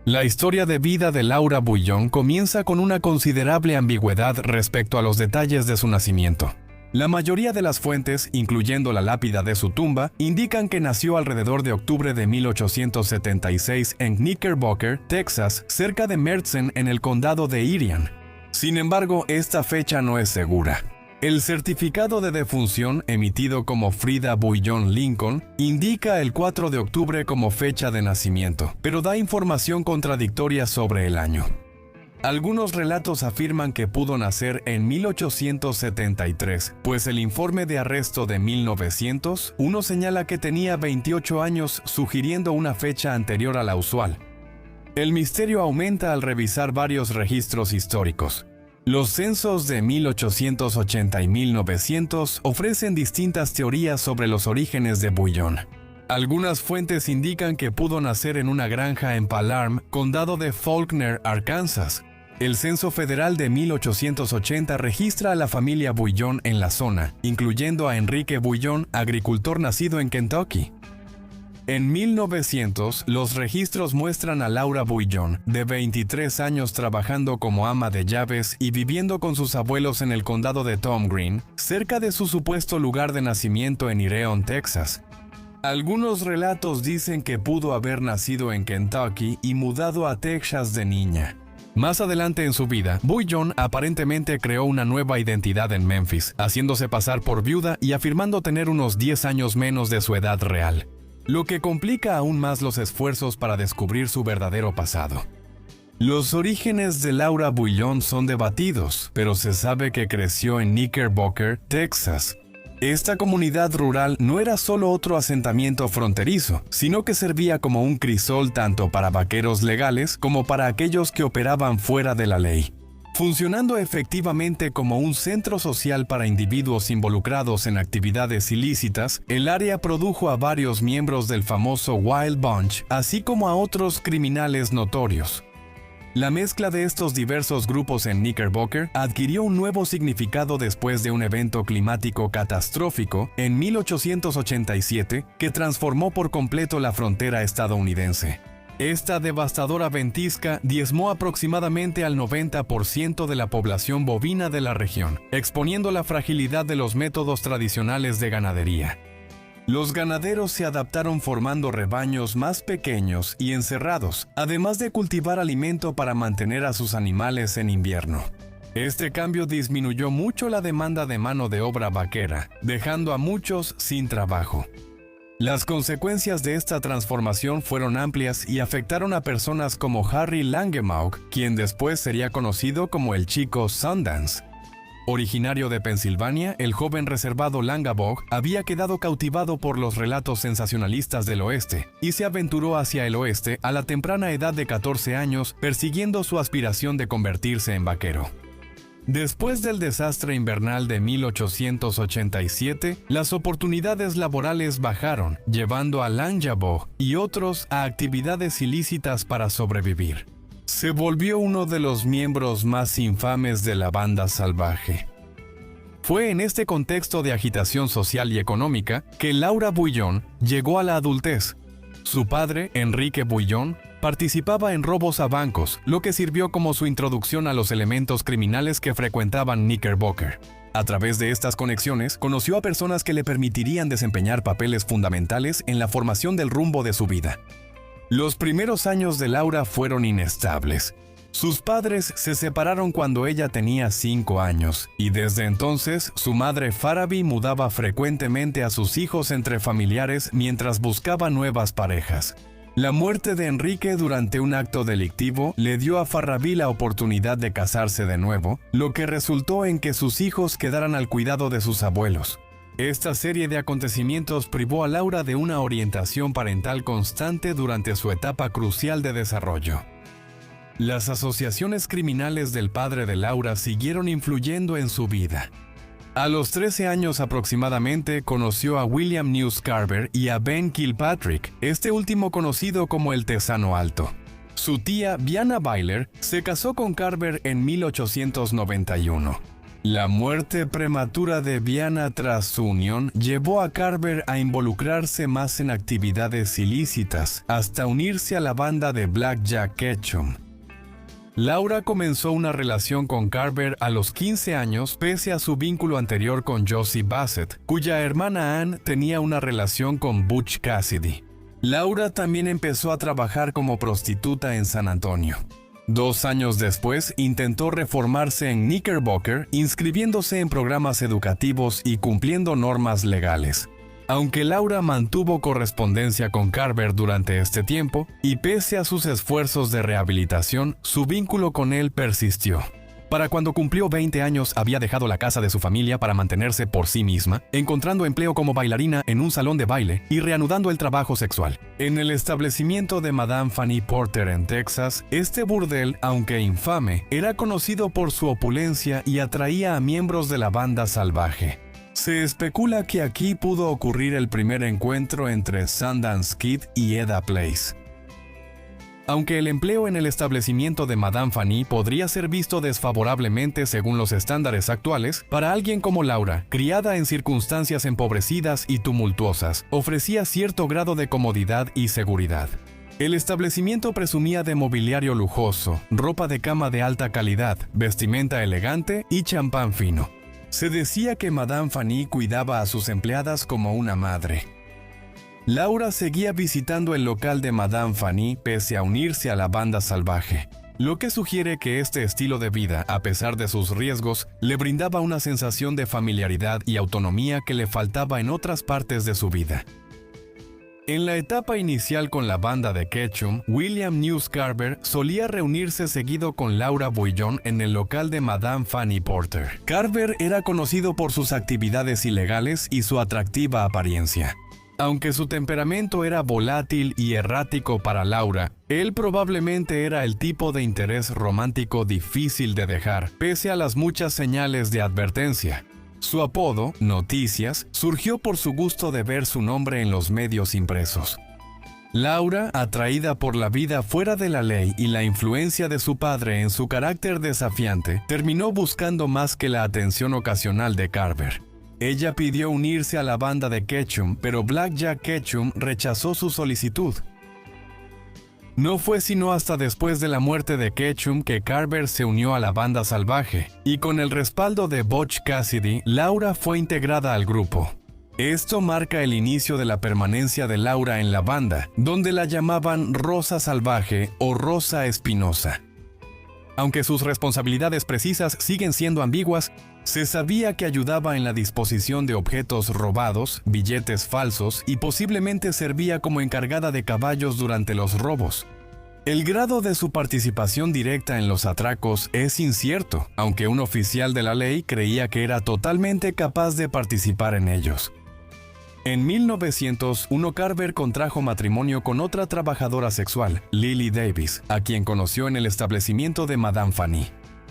La historia de vida de Laura Bouillon comienza con una considerable ambigüedad respecto a los detalles de su nacimiento. La mayoría de las fuentes, incluyendo la lápida de su tumba, indican que nació alrededor de octubre de 1876 en Knickerbocker, Texas, cerca de Mertzen en el condado de Erie. Sin embargo, esta fecha no es segura. El certificado de defunción, emitido como Frida Bouillon Lincoln, indica el 4 de octubre como fecha de nacimiento, pero da información contradictoria sobre el año. Algunos relatos afirman que pudo nacer en 1873, pues el informe de arresto de 1901 señala que tenía 28 años, sugiriendo una fecha anterior a la usual. El misterio aumenta al revisar varios registros históricos. Los censos de 1880 y 1900 ofrecen distintas teorías sobre los orígenes de Bouillon. Algunas fuentes indican que pudo nacer en una granja en Palermo, condado de Faulkner, Arkansas. El censo federal de 1880 registra a la familia Bouillon en la zona, incluyendo a Enrique Bouillon, agricultor nacido en Kentucky. En 1900, los registros muestran a Laura Bouillon, de 23 años, trabajando como ama de llaves y viviendo con sus abuelos en el condado de Tom Green, cerca de su supuesto lugar de nacimiento en Ireton, Texas. Algunos relatos dicen que pudo haber nacido en Kentucky y mudado a Texas de niña. Más adelante en su vida, Bouillon aparentemente creó una nueva identidad en Memphis, haciéndose pasar por viuda y afirmando tener unos 10 años menos de su edad real, lo que complica aún más los esfuerzos para descubrir su verdadero pasado. Los orígenes de Laura Bouillon son debatidos, pero se sabe que creció en Knickerbocker, Texas. Esta comunidad rural no era solo otro asentamiento fronterizo, sino que servía como un crisol tanto para vaqueros legales como para aquellos que operaban fuera de la ley, funcionando efectivamente como un centro social para individuos involucrados en actividades ilícitas. El área produjo a varios miembros del famoso Wild Bunch, así como a otros criminales notorios. La mezcla de estos diversos grupos en Knickerbocker adquirió un nuevo significado después de un evento climático catastrófico en 1887 que transformó por completo la frontera estadounidense. Esta devastadora ventisca diezmó aproximadamente al 90% de la población bovina de la región, exponiendo la fragilidad de los métodos tradicionales de ganadería. Los ganaderos se adaptaron formando rebaños más pequeños y encerrados, además de cultivar alimento para mantener a sus animales en invierno. Este cambio disminuyó mucho la demanda de mano de obra vaquera, dejando a muchos sin trabajo. Las consecuencias de esta transformación fueron amplias y afectaron a personas como Harry Langemak, quien después sería conocido como el Chico Sundance. Originario de Pensilvania, el joven reservado Langemak había quedado cautivado por los relatos sensacionalistas del oeste y se aventuró hacia el oeste a la temprana edad de 14 años, persiguiendo su aspiración de convertirse en vaquero. Después del desastre invernal de 1887, las oportunidades laborales bajaron, llevando a Langemak y otros a actividades ilícitas para sobrevivir. Se volvió uno de los miembros más infames de la banda salvaje. Fue en este contexto de agitación social y económica que Laura Bouillon llegó a la adultez. Su padre, Enrique Bouillon, participaba en robos a bancos, lo que sirvió como su introducción a los elementos criminales que frecuentaban Knickerbocker. A través de estas conexiones, conoció a personas que le permitirían desempeñar papeles fundamentales en la formación del rumbo de su vida. Los primeros años de Laura fueron inestables. Sus padres se separaron cuando ella tenía 5 años, y desde entonces su madre Farabi mudaba frecuentemente a sus hijos entre familiares mientras buscaba nuevas parejas. La muerte de Enrique durante un acto delictivo le dio a Farabi la oportunidad de casarse de nuevo, lo que resultó en que sus hijos quedaran al cuidado de sus abuelos. Esta serie de acontecimientos privó a Laura de una orientación parental constante durante su etapa crucial de desarrollo. Las asociaciones criminales del padre de Laura siguieron influyendo en su vida. A los 13 años aproximadamente conoció a William News Carver y a Ben Kilpatrick, este último conocido como el Texano Alto. Su tía, Viana Byler, se casó con Carver en 1891. La muerte prematura de Viana tras su unión llevó a Carver a involucrarse más en actividades ilícitas, hasta unirse a la banda de Blackjack Ketchum. Laura comenzó una relación con Carver a los 15 años pese a su vínculo anterior con Josie Bassett, cuya hermana Ann tenía una relación con Butch Cassidy. Laura también empezó a trabajar como prostituta en San Antonio. 2 años después, intentó reformarse en Knickerbocker, inscribiéndose en programas educativos y cumpliendo normas legales. Aunque Laura mantuvo correspondencia con Carver durante este tiempo, y pese a sus esfuerzos de rehabilitación, su vínculo con él persistió. Para cuando cumplió 20 años, había dejado la casa de su familia para mantenerse por sí misma, encontrando empleo como bailarina en un salón de baile y reanudando el trabajo sexual. En el establecimiento de Madame Fanny Porter en Texas, este burdel, aunque infame, era conocido por su opulencia y atraía a miembros de la banda salvaje. Se especula que aquí pudo ocurrir el primer encuentro entre Sundance Kid y Eda Place. Aunque el empleo en el establecimiento de Madame Fanny podría ser visto desfavorablemente según los estándares actuales, para alguien como Laura, criada en circunstancias empobrecidas y tumultuosas, ofrecía cierto grado de comodidad y seguridad. El establecimiento presumía de mobiliario lujoso, ropa de cama de alta calidad, vestimenta elegante y champán fino. Se decía que Madame Fanny cuidaba a sus empleadas como una madre. Laura seguía visitando el local de Madame Fanny pese a unirse a la banda salvaje, lo que sugiere que este estilo de vida, a pesar de sus riesgos, le brindaba una sensación de familiaridad y autonomía que le faltaba en otras partes de su vida. En la etapa inicial con la banda de Ketchum, William News Carver solía reunirse seguido con Laura Bouillon en el local de Madame Fanny Porter. Carver era conocido por sus actividades ilegales y su atractiva apariencia. Aunque su temperamento era volátil y errático para Laura, él probablemente era el tipo de interés romántico difícil de dejar, pese a las muchas señales de advertencia. Su apodo, Noticias, surgió por su gusto de ver su nombre en los medios impresos. Laura, atraída por la vida fuera de la ley y la influencia de su padre en su carácter desafiante, terminó buscando más que la atención ocasional de Carver. Ella pidió unirse a la banda de Ketchum, pero Blackjack Ketchum rechazó su solicitud. No fue sino hasta después de la muerte de Ketchum que Carver se unió a la banda salvaje, y con el respaldo de Butch Cassidy, Laura fue integrada al grupo. Esto marca el inicio de la permanencia de Laura en la banda, donde la llamaban Rosa Salvaje o Rosa Espinosa. Aunque sus responsabilidades precisas siguen siendo ambiguas, se sabía que ayudaba en la disposición de objetos robados, billetes falsos y posiblemente servía como encargada de caballos durante los robos. El grado de su participación directa en los atracos es incierto, aunque un oficial de la ley creía que era totalmente capaz de participar en ellos. En 1901, Carver contrajo matrimonio con otra trabajadora sexual, Lily Davis, a quien conoció en el establecimiento de Madame Fanny.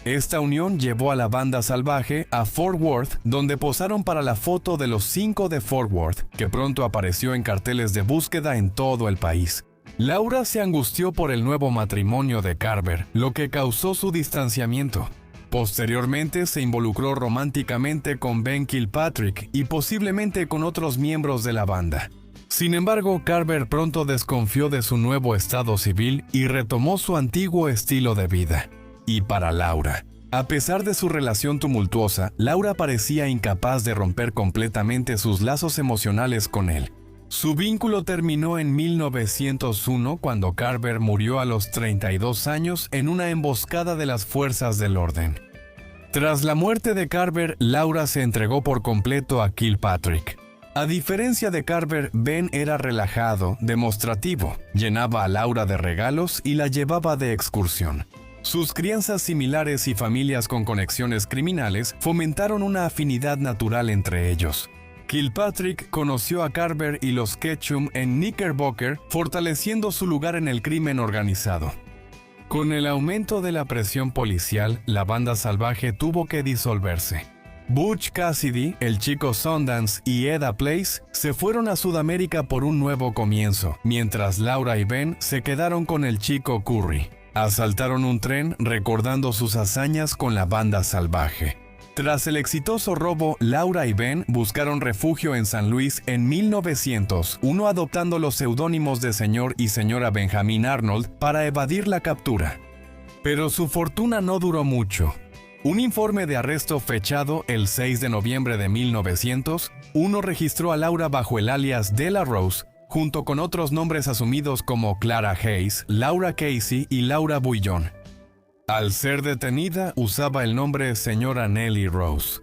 Esta unión llevó a la banda salvaje a Fort Worth, donde posaron para la foto de los 5 de Fort Worth, que pronto apareció en carteles de búsqueda en todo el país. Laura se angustió por el nuevo matrimonio de Carver, lo que causó su distanciamiento. Posteriormente se involucró románticamente con Ben Kilpatrick y posiblemente con otros miembros de la banda. Sin embargo, Carver pronto desconfió de su nuevo estado civil y retomó su antiguo estilo de vida. Y para Laura, a pesar de su relación tumultuosa, Laura parecía incapaz de romper completamente sus lazos emocionales con él. Su vínculo terminó en 1901 cuando Carver murió a los 32 años en una emboscada de las fuerzas del orden. Tras la muerte de Carver, Laura se entregó por completo a Kilpatrick. A diferencia de Carver, Ben era relajado, demostrativo, llenaba a Laura de regalos y la llevaba de excursión. Sus crianzas similares y familias con conexiones criminales fomentaron una afinidad natural entre ellos. Kilpatrick conoció a Carver y los Ketchum en Knickerbocker, fortaleciendo su lugar en el crimen organizado. Con el aumento de la presión policial, la banda salvaje tuvo que disolverse. Butch Cassidy, el chico Sundance y Eda Place se fueron a Sudamérica por un nuevo comienzo, mientras Laura y Ben se quedaron con el chico Curry. Asaltaron un tren recordando sus hazañas con la banda salvaje. Tras el exitoso robo, Laura y Ben buscaron refugio en San Luis en 1900, uno adoptando los seudónimos de señor y señora Benjamin Arnold para evadir la captura. Pero su fortuna no duró mucho. Un informe de arresto fechado el 6 de noviembre de 1900, uno registró a Laura bajo el alias Della Rose, junto con otros nombres asumidos como Clara Hayes, Laura Casey y Laura Bouillon. Al ser detenida, usaba el nombre señora Nellie Rose.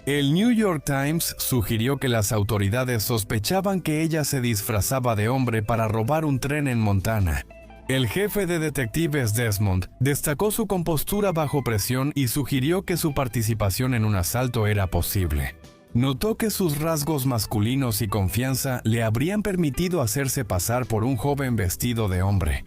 El New York Times sugirió que las autoridades sospechaban que ella se disfrazaba de hombre para robar un tren en Montana. El jefe de detectives Desmond destacó su compostura bajo presión y sugirió que su participación en un asalto era posible. Notó que sus rasgos masculinos y confianza le habrían permitido hacerse pasar por un joven vestido de hombre.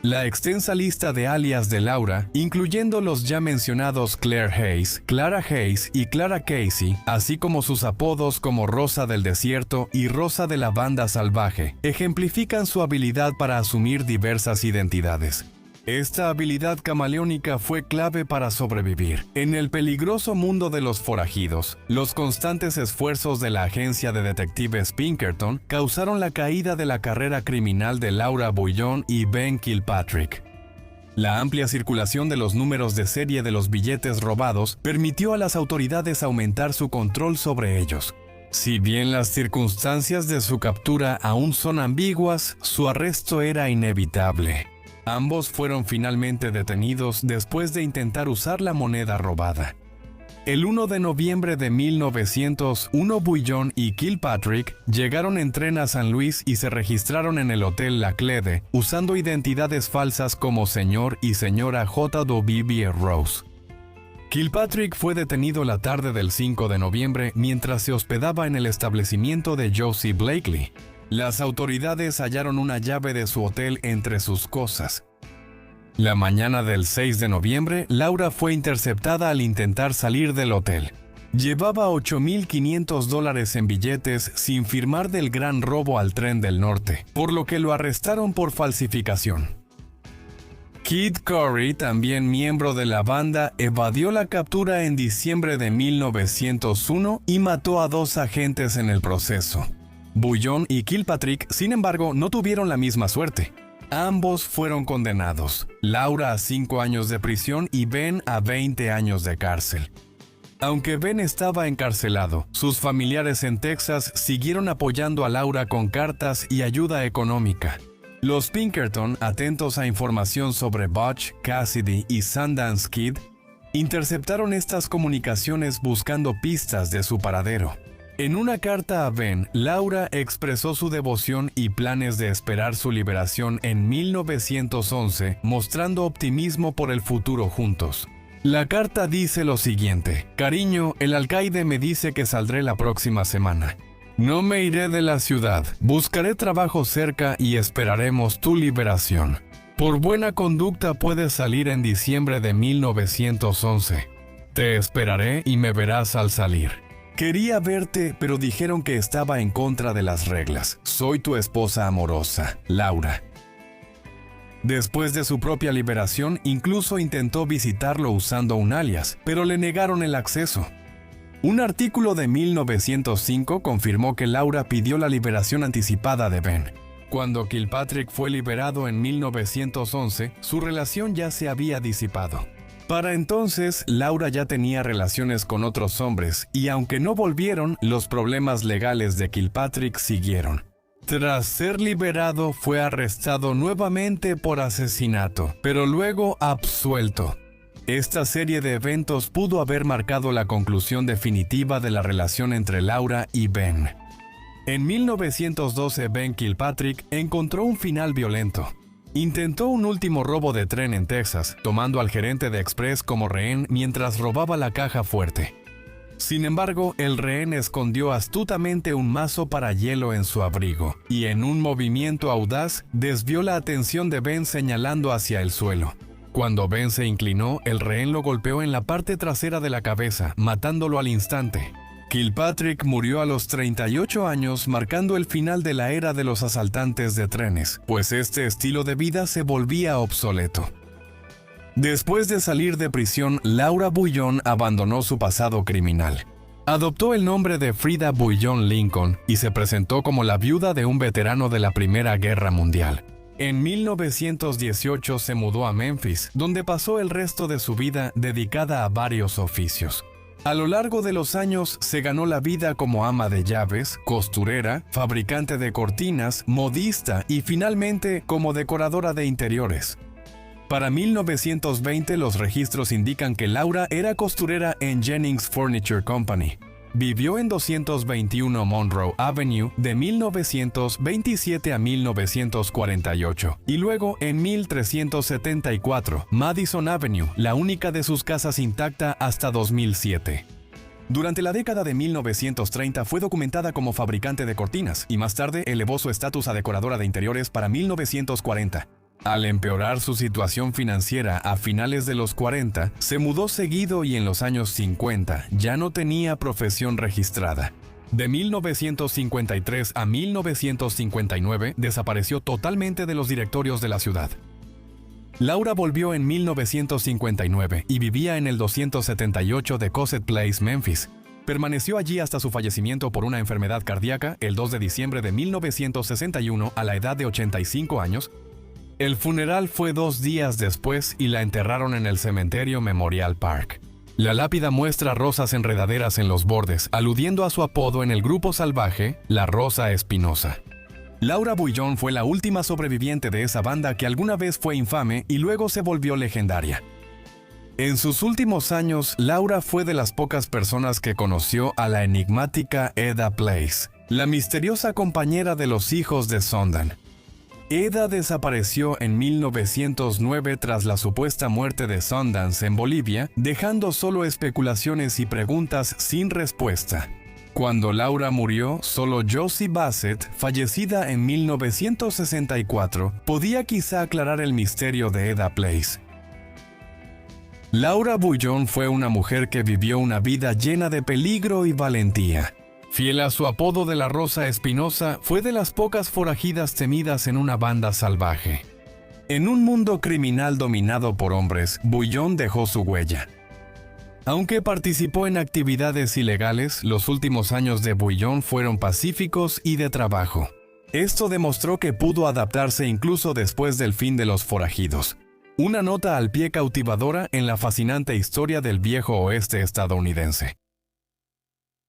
La extensa lista de alias de Laura, incluyendo los ya mencionados Claire Hayes, Clara Hayes y Clara Casey, así como sus apodos como Rosa del Desierto y Rosa de la Banda Salvaje, ejemplifican su habilidad para asumir diversas identidades. Esta habilidad camaleónica fue clave para sobrevivir. En el peligroso mundo de los forajidos, los constantes esfuerzos de la agencia de detectives Pinkerton causaron la caída de la carrera criminal de Laura Bouillon y Ben Kilpatrick. La amplia circulación de los números de serie de los billetes robados permitió a las autoridades aumentar su control sobre ellos. Si bien las circunstancias de su captura aún son ambiguas, su arresto era inevitable. Ambos fueron finalmente detenidos después de intentar usar la moneda robada. El 1 de noviembre de 1901, Bouillon y Kilpatrick llegaron en tren a San Luis y se registraron en el Hotel La Clede, usando identidades falsas como señor y señora J.W. Rose. Kilpatrick fue detenido la tarde del 5 de noviembre mientras se hospedaba en el establecimiento de Josie Blakely. Las autoridades hallaron una llave de su hotel entre sus cosas. La mañana del 6 de noviembre, Laura fue interceptada al intentar salir del hotel. Llevaba $8,500 en billetes sin firmar del gran robo al tren del norte, por lo que lo arrestaron por falsificación. Kid Curry, también miembro de la banda, evadió la captura en diciembre de 1901 y mató a 2 agentes en el proceso. Bouillon y Kilpatrick, sin embargo, no tuvieron la misma suerte. Ambos fueron condenados, Laura a 5 años de prisión y Ben a 20 años de cárcel. Aunque Ben estaba encarcelado, sus familiares en Texas siguieron apoyando a Laura con cartas y ayuda económica. Los Pinkerton, atentos a información sobre Butch Cassidy y Sundance Kid, interceptaron estas comunicaciones buscando pistas de su paradero. En una carta a Ben, Laura expresó su devoción y planes de esperar su liberación en 1911, mostrando optimismo por el futuro juntos. La carta dice lo siguiente: «Cariño, el alcaide me dice que saldré la próxima semana. No me iré de la ciudad, buscaré trabajo cerca y esperaremos tu liberación. Por buena conducta puedes salir en diciembre de 1911. Te esperaré y me verás al salir. Quería verte, pero dijeron que estaba en contra de las reglas. Soy tu esposa amorosa, Laura». Después de su propia liberación, incluso intentó visitarlo usando un alias, pero le negaron el acceso. Un artículo de 1905 confirmó que Laura pidió la liberación anticipada de Ben. Cuando Kilpatrick fue liberado en 1911, su relación ya se había disipado. Para entonces, Laura ya tenía relaciones con otros hombres, y aunque no volvieron, los problemas legales de Kilpatrick siguieron. Tras ser liberado, fue arrestado nuevamente por asesinato, pero luego absuelto. Esta serie de eventos pudo haber marcado la conclusión definitiva de la relación entre Laura y Ben. En 1912, Ben Kilpatrick encontró un final violento. Intentó un último robo de tren en Texas, tomando al gerente de Express como rehén mientras robaba la caja fuerte. Sin embargo, el rehén escondió astutamente un mazo para hielo en su abrigo, y en un movimiento audaz, desvió la atención de Ben señalando hacia el suelo. Cuando Ben se inclinó, el rehén lo golpeó en la parte trasera de la cabeza, matándolo al instante. Kilpatrick murió a los 38 años, marcando el final de la era de los asaltantes de trenes, pues este estilo de vida se volvía obsoleto. Después de salir de prisión, Laura Bullón abandonó su pasado criminal. Adoptó el nombre de Frida Bullón Lincoln y se presentó como la viuda de un veterano de la Primera Guerra Mundial. En 1918 se mudó a Memphis, donde pasó el resto de su vida dedicada a varios oficios. A lo largo de los años se ganó la vida como ama de llaves, costurera, fabricante de cortinas, modista y finalmente como decoradora de interiores. Para 1920 los registros indican que Laura era costurera en Jennings Furniture Company. Vivió en 221 Monroe Avenue de 1927 a 1948 y luego en 1374 Madison Avenue, la única de sus casas intacta hasta 2007. Durante la década de 1930 fue documentada como fabricante de cortinas y más tarde elevó su estatus a decoradora de interiores para 1940. Al empeorar su situación financiera a finales de los 40, se mudó seguido y en los años 50 ya no tenía profesión registrada. De 1953 a 1959 desapareció totalmente de los directorios de la ciudad. Laura volvió en 1959 y vivía en el 278 de Cosset Place, Memphis. Permaneció allí hasta su fallecimiento por una enfermedad cardíaca el 2 de diciembre de 1961 a la edad de 85 años. El funeral fue 2 días después y la enterraron en el cementerio Memorial Park. La lápida muestra rosas enredaderas en los bordes, aludiendo a su apodo en el grupo salvaje, la Rosa Espinosa. Laura Bullón fue la última sobreviviente de esa banda que alguna vez fue infame y luego se volvió legendaria. En sus últimos años, Laura fue de las pocas personas que conoció a la enigmática Eda Place, la misteriosa compañera de los hijos de Sondan. Eda desapareció en 1909 tras la supuesta muerte de Sundance en Bolivia, dejando solo especulaciones y preguntas sin respuesta. Cuando Laura murió, solo Josie Bassett, fallecida en 1964, podía quizá aclarar el misterio de Eda Place. Laura Bullón fue una mujer que vivió una vida llena de peligro y valentía. Fiel a su apodo de la Rosa Espinosa, fue de las pocas forajidas temidas en una banda salvaje. En un mundo criminal dominado por hombres, Bullón dejó su huella. Aunque participó en actividades ilegales, los últimos años de Bullón fueron pacíficos y de trabajo. Esto demostró que pudo adaptarse incluso después del fin de los forajidos. Una nota al pie cautivadora en la fascinante historia del viejo oeste estadounidense.